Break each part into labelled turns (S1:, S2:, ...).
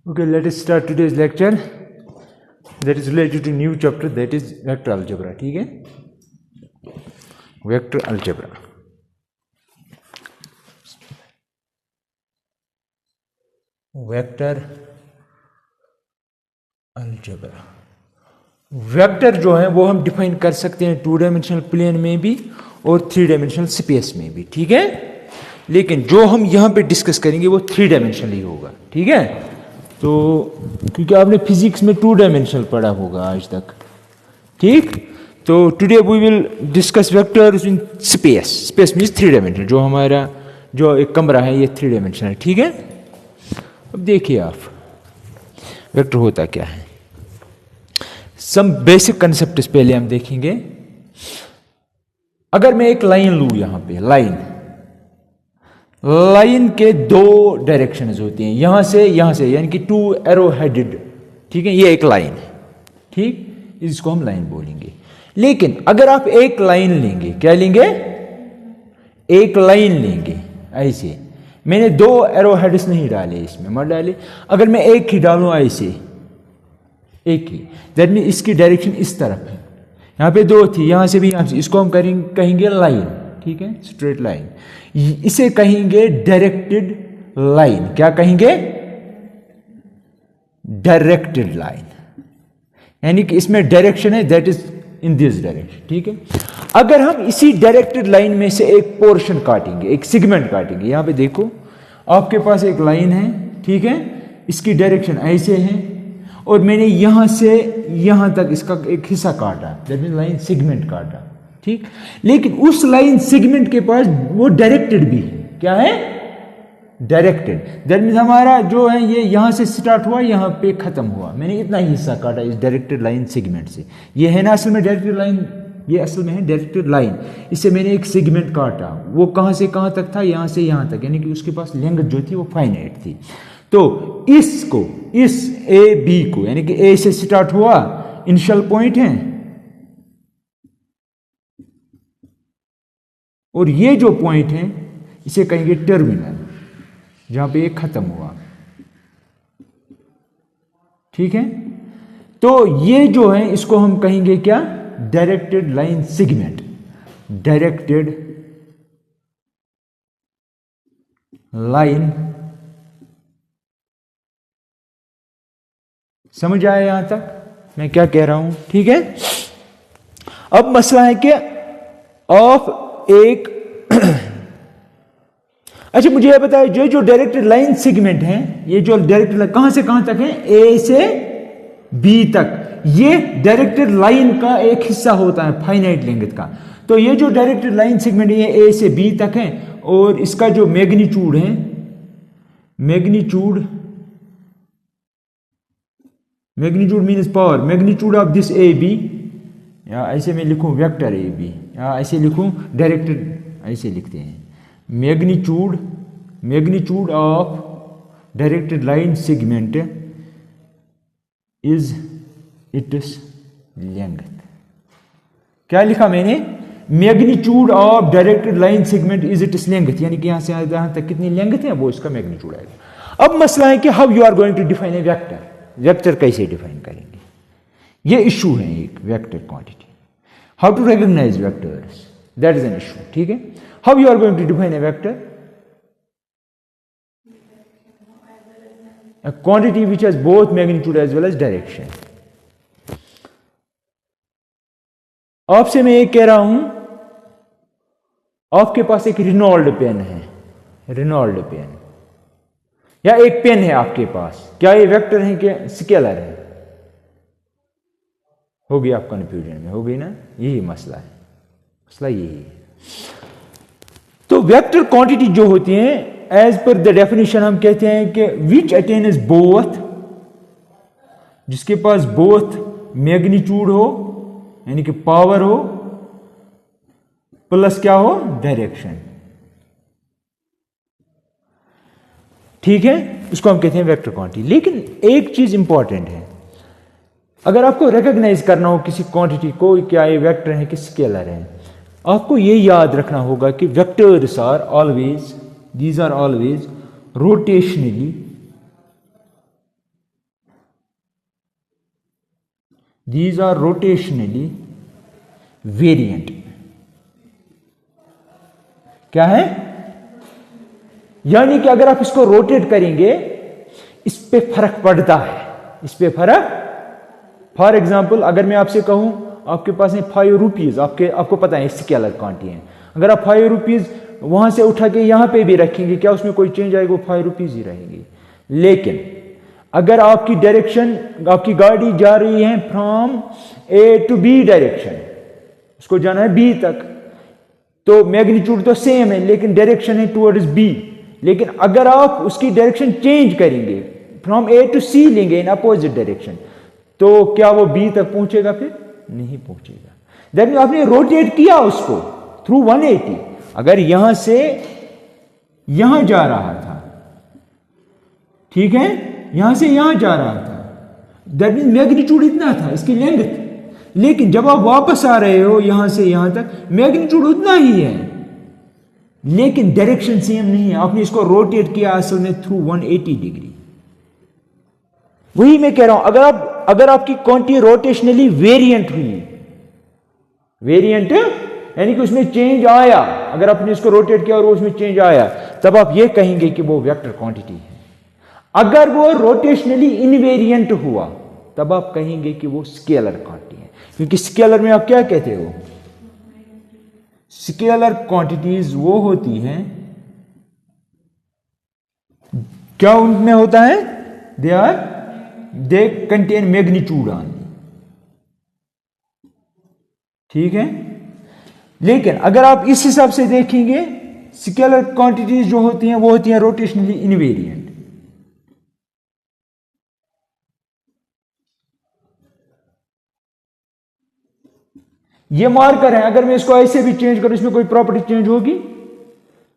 S1: Okay, let us start today's lecture that is related to new chapter, that is vector algebra. ठीक है, vector algebra. Vector algebra. Vector जो है वो हम define कर सकते हैं 2 डायमेंशनल प्लेन में भी और 3 डायमेंशनल स्पेस में भी. ठीक है, लेकिन जो हम यहां पे डिस्कस करेंगे वो 3 डायमेंशनल ही होगा. ठीक है, तो क्योंकि आपने फिजिक्स में 2 डायमेंशनल पढ़ा होगा आज तक. ठीक, तो today we will discuss vectors in space. Space means 3 dimensional. जो हमारा जो एक कमरा है ये 3 डायमेंशनल. ठीक है, अब देखिए आप वेक्टर होता क्या है. सम बेसिक कंसेप्ट पहले हम देखेंगे. अगर मैं एक लाइन लूं, यहां पे लाइन के 2 डायरेक्शंस होती हैं, यहां से यानी कि 2 एरो हेडेड. ठीक है, ये एक लाइन है. ठीक, इसको हम लाइन बोलेंगे. लेकिन अगर आप एक लाइन लेंगे, क्या लेंगे, एक लाइन लेंगे ऐसे. मैंने 2 एरो हेड्स नहीं डाले इसमें, मत डाले. अगर मैं एक ही डालूं ऐसे, एक ही, दैट मीन इसकी डायरेक्शन इस तरफ है. यहां पे 2 थी, यहां से भी यहां से. इसको हम कहेंगे लाइन. ठीक है, स्ट्रेट लाइन. इसे कहेंगे डायरेक्टेड लाइन. क्या कहेंगे, डायरेक्टेड लाइन. यानी कि इसमें डायरेक्शन है, that is in this direction. ठीक है, अगर हम इसी डायरेक्टेड लाइन में से एक पोर्शन काटेंगे, एक सेगमेंट काटेंगे. यहां पे देखो, आपके पास एक लाइन है. ठीक है, इसकी डायरेक्शन ऐसे है और मैंने यहां से यहां तक इसका एक हिस्सा काटा, दैट मीन लाइन सेगमेंट काटा. ठीक, लेकिन उस लाइन सेगमेंट के पास वो डायरेक्टेड भी है. क्या है, डायरेक्टेड. दैट मीन हमारा जो है ये यहां से स्टार्ट हुआ, यहां पे खत्म हुआ. मैंने इतना ही हिस्सा काटा इस डायरेक्टेड लाइन सेगमेंट से. ये है ना असल में डायरेक्टेड लाइन, ये असल में है डायरेक्टेड लाइन. इससे मैंने एक सेगमेंट काटा. वो कहां से कहां तक था, यहां से यहां तक. यानी कि उसके पास लेंथ जो थी वो फाइनाइट थी. तो इसको, इस ए बी को, यानी कि ए से स्टार्ट हुआ, इनिशियल पॉइंट है, और ये जो पॉइंट है इसे कहेंगे टर्मिनल, जहां पे ये खत्म हुआ. ठीक है, तो ये जो है इसको हम कहेंगे क्या, directed line segment. Directed line. समझ आया यहां तक मैं क्या कह रहा हूं. ठीक है, अब मसला है कि ऑफ एक अच्छा, मुझे यह बताया, जो डायरेक्टेड लाइन सेगमेंट है, ये जो डायरेक्टेड लाइन कहां से कहां तक है, ए से बी तक, ये डायरेक्टेड लाइन का एक हिस्सा होता है फाइनाइट लेंथ का. तो ये जो डायरेक्टेड लाइन सेगमेंट है ये ए से बी तक है, और इसका जो मैग्नीट्यूड है, magnitude means power, magnitude of this A B, या ऐसे मैं लिखूं वेक्टर ए बी, या ऐसे लिखूं डायरेक्टेड, ऐसे लिखते हैं magnitude of directed line segment is its length. क्या लिखा मैंने, magnitude of directed line segment is its length. यानी कि यहां से यहां तक कितनी लेंथ है वो इसका मैग्नीट्यूड आएगा. अब मसला है कि how you are going to define a vector. Vector कैसे डिफाइन करेंगे, ये इशू है एक, vector quantity. How to recognise vectors, that is an issue. ठीक है, how you are going to define a vector, a quantity which has both magnitude as well as direction. आपसे मैं ये कह रहा हूं, आपके पास एक रिनॉल्ड पेन है, रिनॉल्ड पेन, या एक पेन है आपके पास. क्या ये वेक्टर है कि स्केलर है, होगी आप कंफ्यूजन में, होगी ना. यही मसला है, मसला यही है. तो वेक्टर क्वांटिटी जो होती है, एज पर द डेफिनेशन हम कहते हैं कि विच अटेन्स बोथ, जिसके पास बोथ मैग्नीट्यूड हो, यानी कि पावर हो, प्लस क्या हो, डायरेक्शन. ठीक है, इसको हम कहते हैं वेक्टर क्वांटिटी. लेकिन एक चीज इंपॉर्टेंट है, अगर आपको रिकॉग्नाइज करना हो किसी क्वांटिटी को, क्या ये वेक्टर है कि स्केलर है, आपको ये याद रखना होगा कि vectors are always, these are always rotationally these are rotationally variant. क्या है? यानी कि अगर आप इसको रोटेट करेंगे इस पे फर्क पड़ता है, इस पे फर्क। फॉर एग्जाम्पल अगर मैं आपसे कहूं आपके पास है 5 रुपीज, आपको पता है स्केलर क्वांटिटी है, अगर आप 5 रुपीज वहां से उठा के यहां पे भी रखेंगे, क्या उसमें कोई चेंज आएगा? वो 5 रुपीज ही रहेंगी। लेकिन अगर आपकी डायरेक्शन, आपकी गाड़ी जा रही है from A to B direction, उसको जाना है बी तक, तो मैग्नीट्यूड तो सेम है लेकिन डायरेक्शन है टुवर्ड्स बी। लेकिन अगर आप उसकी डायरेक्शन चेंज करेंगे, फ्रॉम ए टू सी लेंगे इन अपोजिट डायरेक्शन, तो क्या वो बी तक पहुंचेगा? फिर नहीं पहुंचेगा। दैट मीन आपने रोटेट किया उसको थ्रू 180। अगर यहां से यहां जा रहा था, ठीक है, यहां से यहां जा रहा था, दैट मीन मैग्नीट्यूड इतना था, इसकी लेंथ। लेकिन जब आप वापस आ रहे हो यहां से यहां तक, मैग्नीट्यूड उतना ही है लेकिन डायरेक्शन सेम नहीं है। आपने इसको रोटेट किया असल में थ्रू 180 डिग्री। वही मैं कह रहा हूं, अगर आपकी क्वांटिटी रोटेशनली वेरिएंट हुई, वेरिएंट यानी कि उसमें चेंज आया, अगर आपने इसको रोटेट किया और उसमें चेंज आया, तब आप ये कहेंगे कि वो वेक्टर क्वांटिटी है। अगर वो रोटेशनली इनवेरिएंट हुआ तब आप कहेंगे कि वो स्केलर क्वांटिटी है। क्योंकि स्केलर में आप क्या कहते हो? स्केलर क्वांटिटीज वो होती हैं, क्या उनमें होता है? दे कंटेन मैग्नीट्यूड ऑनली, ठीक है। लेकिन अगर आप इस हिसाब से देखेंगे, स्केलर क्वांटिटीज जो होती हैं वो होती हैं रोटेशनली इनवेरिएंट। ये मार्कर है, अगर मैं इसको ऐसे भी चेंज करूं, इसमें कोई प्रॉपर्टी चेंज होगी,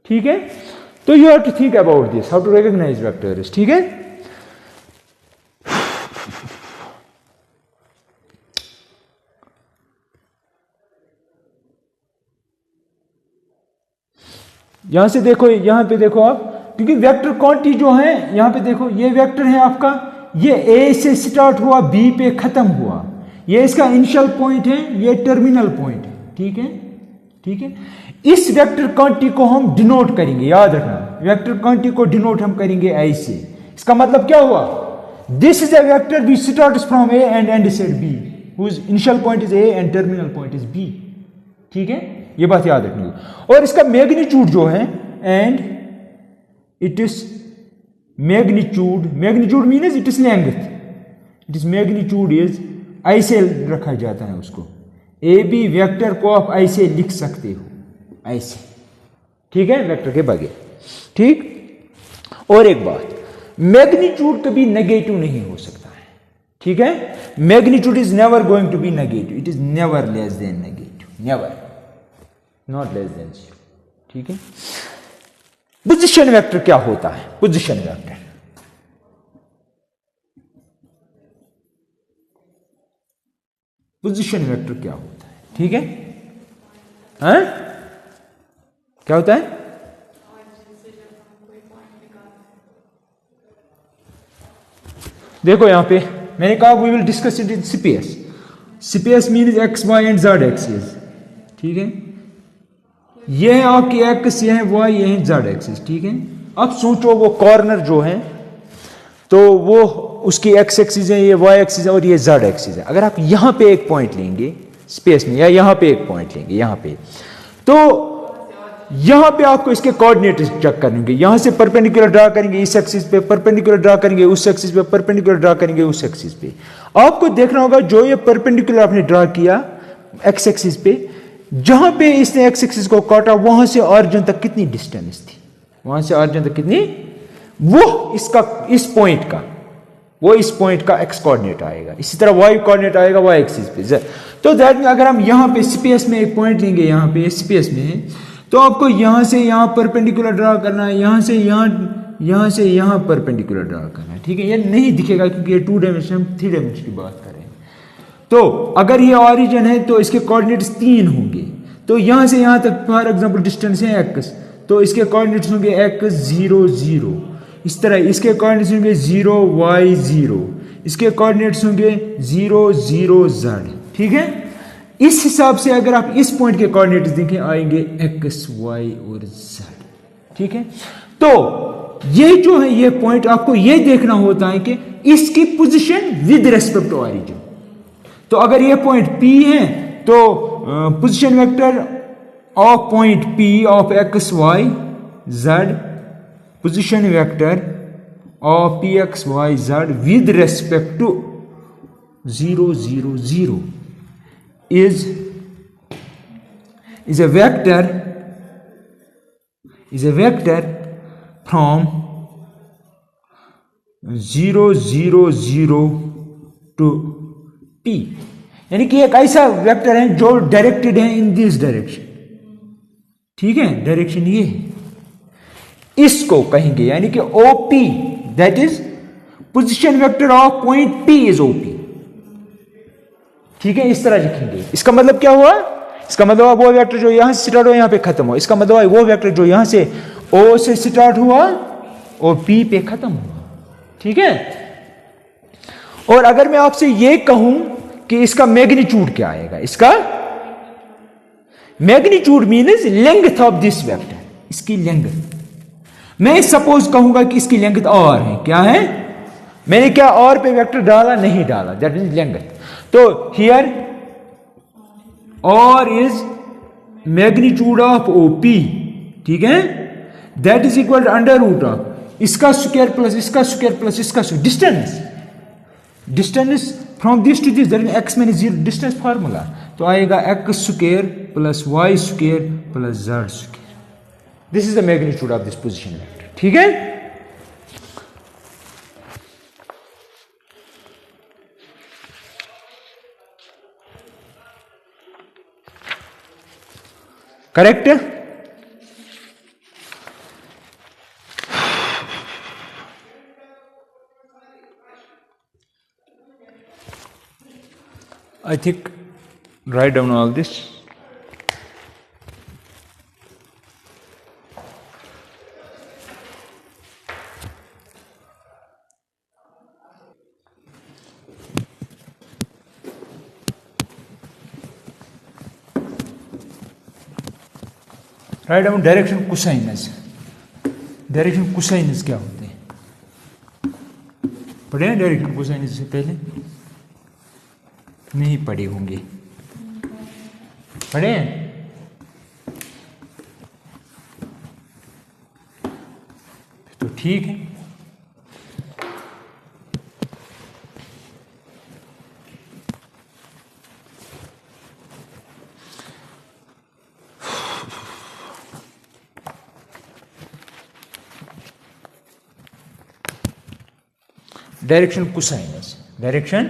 S1: ठीक है। तो you have to think about this, how to recognise vectors, ठीक है। यहां से देखो, यहां पे देखो आप, क्योंकि वेक्टर क्वांटिटी जो है, यहां पे देखो ये वेक्टर है आपका, ये ए से स्टार्ट हुआ बी पे खत्म हुआ, ये इसका इनिशियल पॉइंट है, ये टर्मिनल पॉइंट है, ठीक है, ठीक है। इस वेक्टर क्वांटिटी को हम डिनोट करेंगे, याद रखना, वेक्टर क्वांटिटी को डिनोट हम करेंगे ऐसे। इसका मतलब क्या हुआ? This is a vector which starts from A and ends at B, whose initial point is A and terminal point is B, ठीक है, ये बात याद रखनी है। और इसका मैग्नीट्यूड जो है, and it is magnitude means it is length, it is magnitude is, ऐसे रखा जाता है उसको, ए बी वेक्टर को आप ऐसे लिख सकते हो, ऐसे, ठीक है, वेक्टर के बगैर, ठीक। और एक बात, मैग्नीट्यूड कभी नेगेटिव नहीं हो सकता है, ठीक है। Magnitude is never going to be negative, it is never less than negative, never, not less than 0, ठीक है। पोजीशन वेक्टर क्या होता है? पोजीशन वेक्टर, पोजीशन वेक्टर क्या होता है, ठीक है, हैं? क्या होता है? देखो यहां पे मैंने कहा we will discuss it in space, space means X Y and Z axis, ठीक है। ये है आपकी एक्स, ये है वाई, ये है जेड एक्सिस, ठीक है। अब सोचो वो कॉर्नर जो है, तो वो उसकी एक्स एक्सिस है, ये वाई एक्सिस है और ये जेड एक्सिस है। अगर आप यहां पे एक पॉइंट लेंगे स्पेस में, या यहां पे एक पॉइंट लेंगे यहां पे, तो यहां पे आपको इसके कोऑर्डिनेट चेक करेंगे, यहां से परपेंडिकुलर ड्रा करेंगे इस एक्सिस पे, परपेंडिकुलर ड्रा करेंगे उस एक्सिस पे, परपेंडिकुलर ड्रा करेंगे उस एक्सिस पे। आपको देखना होगा जो ये परपेंडिकुलर आपने ड्रा किया एक्स एक्सिस पे, जहां पे इसने एक्स एक्सिस को काटा वहां से ऑरिजिन तक कितनी डिस्टेंस थी, वहां से ऑरिजिन तक कितनी, वो इसका, इस पॉइंट का, वो इस पॉइंट का एक्स कोऑर्डिनेट आएगा। इसी तरह वाई कोऑर्डिनेट आएगा वाई एक्सिस पे। तो दैट में अगर हम यहां पे स्पेस में एक पॉइंट लेंगे, यहां पे स्पेस में, तो आपको यहां से यहां परपेंडिकुलर ड्रा करना है, यहां से यहां से यहां परपेंडिकुलर ड्रा करना है, ठीक है। ये नहीं दिखेगा क्योंकि ये 2 डायमेंशन, हम 3 डायमेंशन की बात कर रहे हैं। तो अगर ये ऑरिजिन है तो इसके कोऑर्डिनेट्स 3 होंगे, तो यहां से यहां तक फॉर एग्जांपल डिस्टेंस है एक्स, तो इसके कोऑर्डिनेट्स होंगे x 0 0, इस तरह इसके कोऑर्डिनेट्स होंगे 0 y 0, इसके कोऑर्डिनेट्स होंगे 0 0 z, ठीक है। इस हिसाब से अगर आप इस पॉइंट के कोऑर्डिनेट्स देखें आएंगे x y और z, ठीक है। तो ये जो है ये पॉइंट आपको ये देखना होता है कि इसकी position with respect to origin. तो अगर ये पॉइंट P है तो position vector of point P of x y z, position vector of p x y z with respect to 0 0 0 is a vector from 0 0 0 to p, यानी कि एक ऐसा vector है जो डायरेक्टेड है इन दिस डायरेक्शन, ठीक है। डायरेक्शन ये है, इसको कहेंगे यानी कि OP, that is position vector of point P is OP, ठीक है। इस तरह लिखेंगे। इसका मतलब क्या हुआ? इसका मतलब वो वेक्टर जो यहां से स्टार्ट हुआ यहां पे खत्म हुआ, इसका मतलब वो वेक्टर जो यहां से O से स्टार्ट हुआ और P पे खत्म हुआ, ठीक है। और अगर मैं आपसे ये कहूं कि इसका मैग्नीट्यूड क्या आएगा, इसका magnitude means length of this vector, इसकी लेंथ। मैं सपोज कहूंगा कि इसकी लेंथ R है, क्या है? मैंने क्या R पे वेक्टर डाला? नहीं डाला, दैट मीन्स लेंथ। तो here R is magnitude of OP, ठीक है। That is equal to under root of इसका स्क्वायर प्लस इसका स्क्वायर प्लस इसका distance, distance from this to this, that mean x minus 0 distance formula. तो आएगा x square plus y square plus z square. This is the magnitude of this position vector, ठीक है। Correct? I think write down all this. Right down direction cosines. Direction cosines क्या होते हैं? पढ़े हैं direction कोसाइनस से पहले? नहीं पढ़े होंगे, पढ़े हैं? तो ठीक है। डायरेक्शन कोसाइनस, डायरेक्शन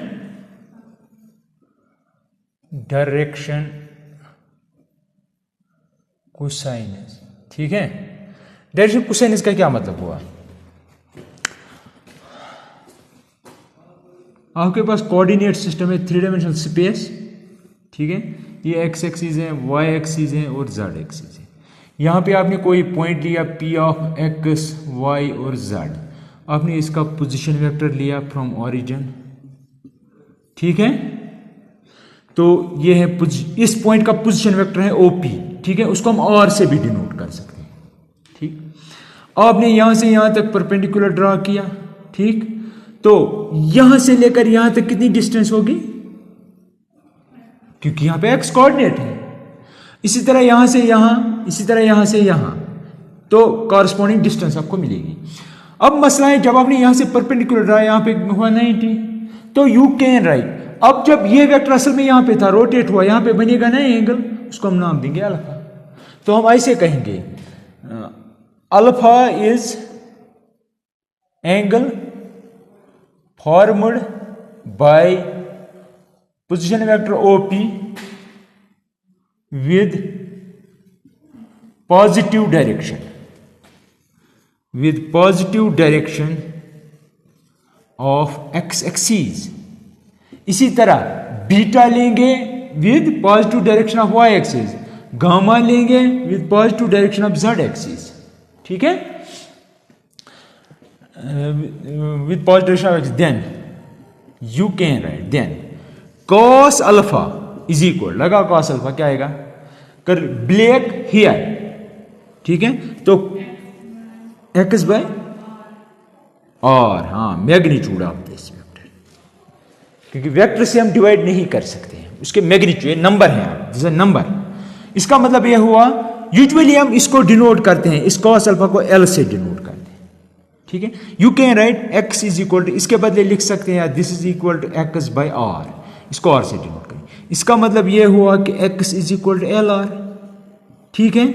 S1: कोसाइनस, ठीक है। डायरेक्शन कोसाइनस का क्या मतलब हुआ? आपके पास कोऑर्डिनेट सिस्टम है, 3 डायमेंशनल स्पेस, ठीक है। ये x एक्सिस है, y एक्सिस है और z एक्सिस है। यहां पे आपने कोई पॉइंट लिया P ऑफ x, y और z, आपने इसका पोजीशन वेक्टर लिया फ्रॉम ओरिजिन, ठीक है। तो ये है इस पॉइंट का पोजीशन वेक्टर है OP, ठीक है। उसको हम R से भी डिनोट कर सकते हैं, ठीक। आपने यहां से यहां तक परपेंडिकुलर ड्रा किया, ठीक। तो यहां से लेकर यहां तक कितनी डिस्टेंस होगी? क्योंकि यहां पे x कोऑर्डिनेट है। इसी तरह यहां से यहां, इसी तरह यहां से यहां, तो कॉरस्पॉन्डिंग डिस्टेंस आपको मिलेगी। अब मसला है जब आपने यहां से परपेंडिकुलर ड्रा, यहां पे हुआ 90, तो यू कैन राइट। अब जब ये वेक्टर असल में यहां पे था, रोटेट हुआ, यहां पे बनेगा ना एंगल, उसको हम नाम देंगे अल्फा। तो हम ऐसे कहेंगे alpha is angle formed by position vector OP with positive direction of x axis। इसी तरह बीटा लेंगे with positive direction of y axis, gamma लेंगे with positive direction of z axis, ठीक है, with positive direction of x। then you can write then cos alpha is equal, लगा cos alpha क्या आएगा, कर ब्लैक हेयर, ठीक है, तो एक्स बाय और हाँ मैग्नीट्यूड ऑफ दिस वेक्टर, क्योंकि वेक्टर से हम डिवाइड नहीं कर सकते हैं, उसके मैग्नीट्यूड नंबर है, दिस इज नंबर। इसका मतलब यह हुआ, यूजुअली हम इसको डिनोट करते हैं, इस कॉस अल्फा को एल से डिनोट करते हैं, ठीक है। You can write x is equal to, इसके बदले लिख सकते हैं this is equal to x by r, इसको आर से डिनोट करें। इसका मतलब यह हुआ कि x is equal to L r, ठीक है।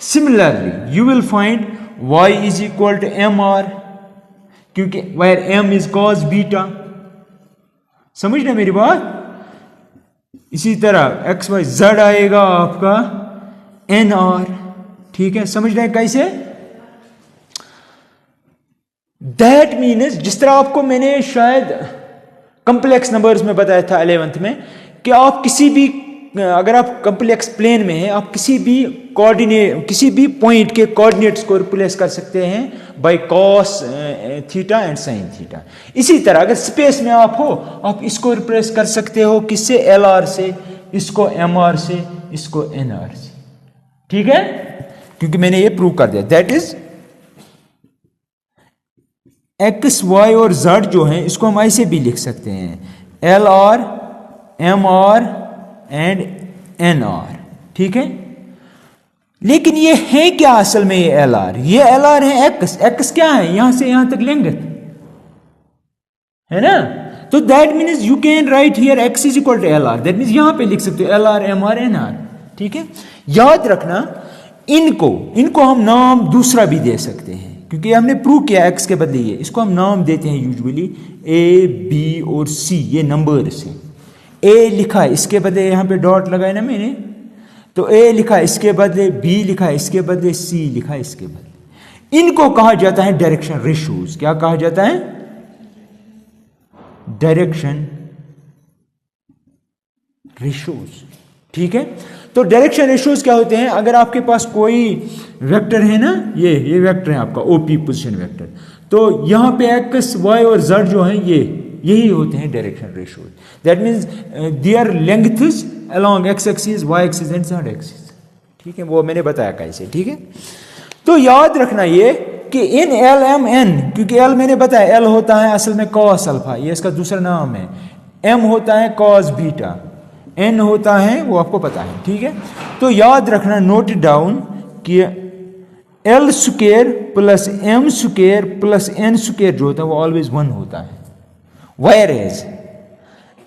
S1: Similarly you will find y is equal to m r, क्योंकि where m is cos beta, समझना मेरी बात। इसी तरह एक्स वाई जेड आएगा आपका एन आर, ठीक है, समझ रहे हैं कैसे। दैट मीन्स जिस तरह आपको मैंने शायद कंप्लेक्स नंबर्स में बताया था 11th में कि आप किसी भी, अगर आप कंप्लेक्स प्लेन में हैं, आप किसी भी कोऑर्डिनेट, किसी भी पॉइंट के कोऑर्डिनेट्स को रिप्लेस कर सकते हैं by cos theta and sine theta. इसी तरह अगर स्पेस में आप हो, आप इसको रिप्लेस कर सकते हो किससे, एल आर से, इसको एम आर से, इसको एन आर से, ठीक है, क्योंकि मैंने ये प्रूव कर दिया। दैट इज एक्स वाई और जेड जो है इसको हम ऐसे भी लिख सकते हैं, L R M R and N R, ठीक है। लेकिन ये है क्या असल में, ये एल आर, ये एल आर है एक्स, एक्स क्या है, यहां से यहां तक लेंगे, है ना। तो that means you can write here X is equal to L R, that means यहां पे लिख सकते हो L R M R N R, ठीक है। याद रखना इनको हम नाम दूसरा भी दे सकते हैं, क्योंकि हमने प्रूव किया एक्स के बदले ये, इसको हम नाम देते हैं यूजुअली ए बी और सी, ये नंबर से। ए लिखा है इसके बदले, यहां पे डॉट लगाया ना मैंने, तो ए लिखा है इसके बदले, बी लिखा है इसके बदले, सी लिखा है इसके बदले। इनको कहा जाता है डायरेक्शन रेशियोज। क्या कहा जाता है, डायरेक्शन रेशियोज, ठीक है। तो डायरेक्शन रेशियोज क्या होते हैं, अगर आपके पास कोई वेक्टर है ना, ये वेक्टर है आपका ओपी पोजीशन वेक्टर, तो यहां पे एक्स वाई और जेड जो है यही होते हैं direction ratios. That means their lengths along X axis, Y axis and Z axis, ठीक है, वो मैंने बताया कैसे, ठीक है। तो याद रखना ये कि इन एल एम एन, क्योंकि एल मैंने बताया एल होता है असल में कॉस अल्फा, ये इसका दूसरा नाम है, एम होता है कॉस बीटा, एन होता है वो आपको पता है, ठीक है। तो याद रखना, नोट डाउन कि L square plus M square plus N square जो होता है वो ऑलवेज 1 होता है, whereas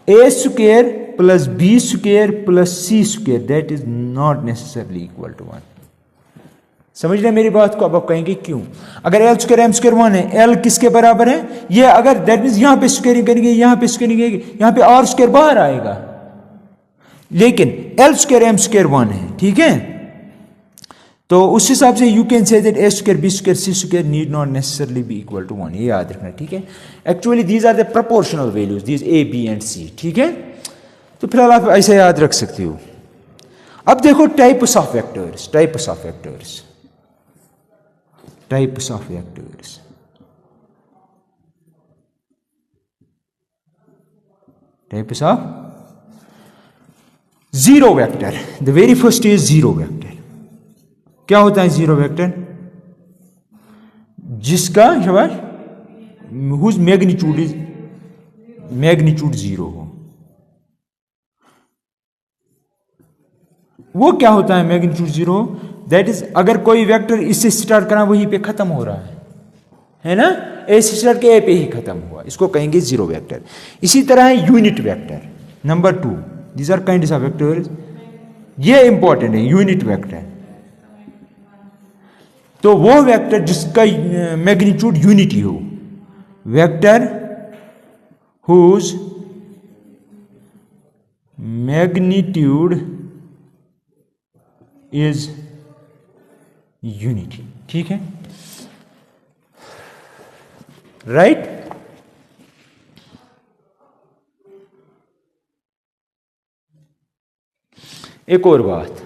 S1: A square plus B square plus C square that is not necessarily equal to 1। समझ रहे मेरी बात को। अब आप कहेंगे क्यों, अगर एल स्क्वायर एम स्क्वायर 1 है, एल किसके बराबर है, ये अगर दैट मीन यहां पे स्क्वायरिंग करेंगे, यहां पे स्क्वायरिंग करेंगे, यहां पे आर स्क्वायर बाहर आएगा, लेकिन एल स्क्वायर एम स्क्वायर 1 है, ठीक है। तो उस हिसाब से you can say that a square b square c square need not necessarily be equal to 1, ये याद रखना, ठीक है। Actually these are the proportional values, these a b and c, ठीक है। तो फिलहाल आप ऐसे याद रख सकते हो। अब देखो types of vectors, types of vectors, types of vectors. Types of zero vector, the very first is zero vector. क्या होता है जीरो वेक्टर, जिसका शाबाश whose magnitude is magnitude zero हो। वो क्या होता है मैग्नीट्यूड जीरो, दैट इज अगर कोई वेक्टर इससे स्टार्ट करा वहीं पे खत्म हो रहा है ना, ए से स्टार्ट के ए पे ही खत्म हुआ, इसको कहेंगे जीरो वेक्टर। इसी तरह है unit vector number 2, these are kinds of vectors, ये इंपॉर्टेंट है यूनिट वेक्टर। तो वो वेक्टर जिसका मैग्नीट्यूड यूनिटी हो, vector whose magnitude is unity, ठीक है, राइट। एक और बात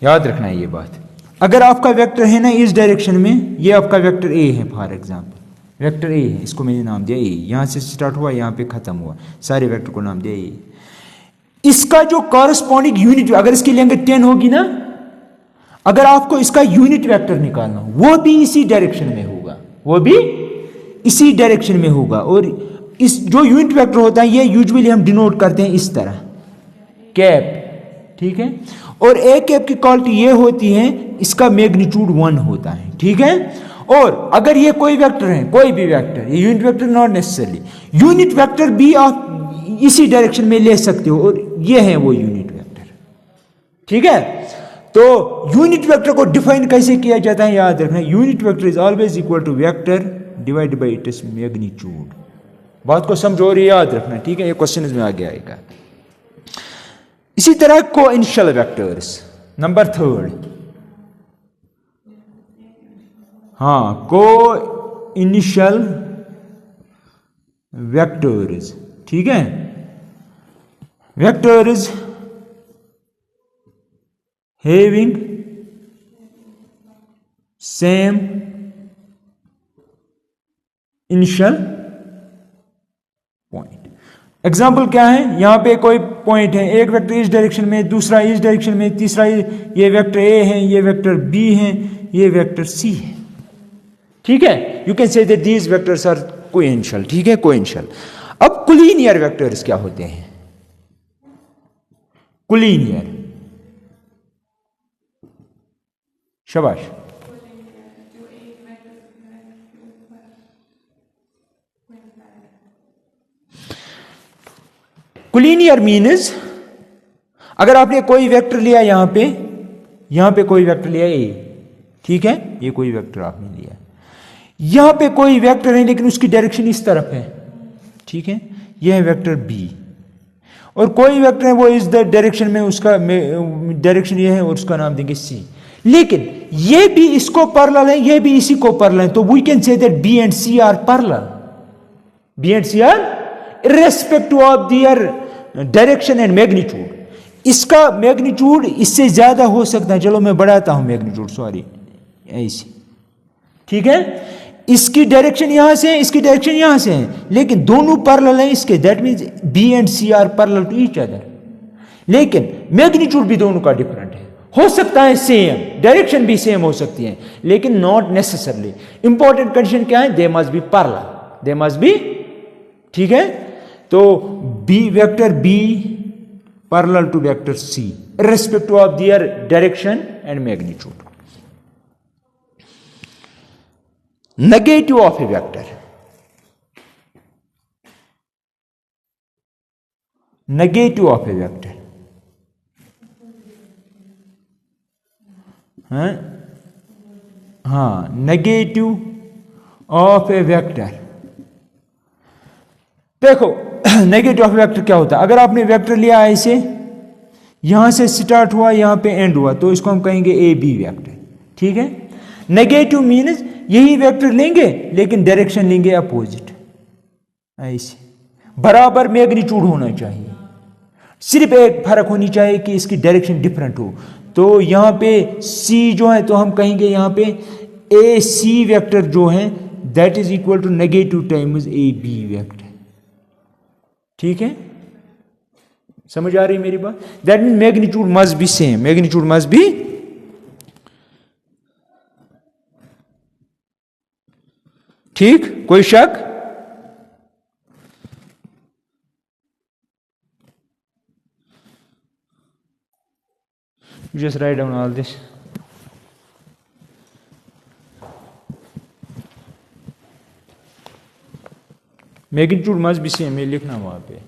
S1: याद रखना है, ये बात, अगर आपका वेक्टर है ना इस डायरेक्शन में, ये आपका वेक्टर ए है फॉर एग्जांपल, वेक्टर ए है, इसको मैंने नाम दिया ए, यहां से स्टार्ट हुआ यहां पे खत्म हुआ, सारे वेक्टर को नाम दिया ए। इसका जो कॉरस्पॉन्डिंग यूनिट, अगर इसकी लेंथ 10 होगी ना, अगर आपको इसका यूनिट वेक्टर निकालना हो वो भी इसी डायरेक्शन में होगा, वो भी इसी डायरेक्शन में होगा। और इस जो यूनिट वेक्टर होता है ये यूजुअली हम डिनोट करते हैं इस तरह, कैप, ठीक है। और ए कैप की क्वालिटी ये होती है इसका मैग्नीट्यूड 1 होता है, ठीक है। और अगर ये कोई वेक्टर है, कोई भी वेक्टर, ये unit vector not necessarily, unit vector भी आप इसी डायरेक्शन में ले सकते हो, और ये है वो यूनिट वेक्टर, ठीक है। तो यूनिट वेक्टर को डिफाइन कैसे किया जाता है याद रखना, unit vector is always equal to vector divided by its magnitude. बात को समझो और याद रखना, ठीक है, ये क्वेश्चन में आगे आएगा। इसी तरह कोइनिशियल वेक्टर्स, नंबर 3, हाँ, कोइनिशियल वेक्टर्स, ठीक है। Vectors having same initial point। Example क्या है, यहां पे कोई पॉइंट है, एक वेक्टर इस डायरेक्शन में, दूसरा इस डायरेक्शन में, तीसरा ये वेक्टर ए है, ये वेक्टर बी है, ये वेक्टर सी है, ठीक है। You can say that these vectors are coinitial, ठीक है, कोइनिशियल। अब कोलिनियर वेक्टर्स क्या होते हैं, कोलिनियर, शाबाश, कोलिनियर मीन्स अगर आपने कोई वेक्टर लिया यहां पे कोई वेक्टर लिया ए, ठीक है, ये कोई वेक्टर आपने लिया, यहां पे कोई वेक्टर है लेकिन उसकी डायरेक्शन इस तरफ है, ठीक है, यह है वेक्टर बी, और कोई वेक्टर है वो इस डायरेक्शन में, उसका डायरेक्शन ये है और उसका नाम देंगे सी, लेकिन ये भी इसको पैरेलल है, ये भी इसी को पैरेलल है, तो we can say that B and C are parallel, B and C are irrespective of their direction and magnitude. इसका मैग्नीट्यूड इससे ज्यादा हो सकता है, चलो मैं बढ़ाता हूं मैग्नीट्यूड, सॉरी, ऐसे, ठीक है। इसकी डायरेक्शन यहां से है, इसकी डायरेक्शन यहां से है, लेकिन दोनों पैरेलल हैं इसके, that means B and C are parallel to each other, लेकिन मैग्नीट्यूड भी दोनों का डिफरेंट है। हो सकता है सेम, डायरेक्शन भी सेम हो सकती है, लेकिन नॉट नेसेसरली। इंपॉर्टेंट कंडीशन क्या है, they must be parallel, they must be, ठीक है। तो B vector B parallel to vector C irrespective of their direction and magnitude. Negative of a vector, negative of a vector, हाँ, negative of a vector. देखो negative of vector क्या होता है, अगर आपने वेक्टर लिया ऐसे, यहां से स्टार्ट हुआ यहां पे एंड हुआ, तो इसको हम कहेंगे ए बी वेक्टर, ठीक है। नेगेटिव मीन्स यही वेक्टर लेंगे लेकिन डायरेक्शन लेंगे अपोजिट, ऐसे, बराबर मैग्नीट्यूड होना चाहिए, सिर्फ एक फर्क होनी चाहिए कि इसकी डायरेक्शन डिफरेंट हो। तो यहां पे सी जो है तो हम कहेंगे यहां पे ए सी वेक्टर जो है that is equal to negative times A B vector, ठीक है, समझ आ रही है मेरी बात। That mean magnitude must be same, magnitude must be, ठीक, कोई शक, just write down all this। Magnitude must be same, ये लिखना वहां पे।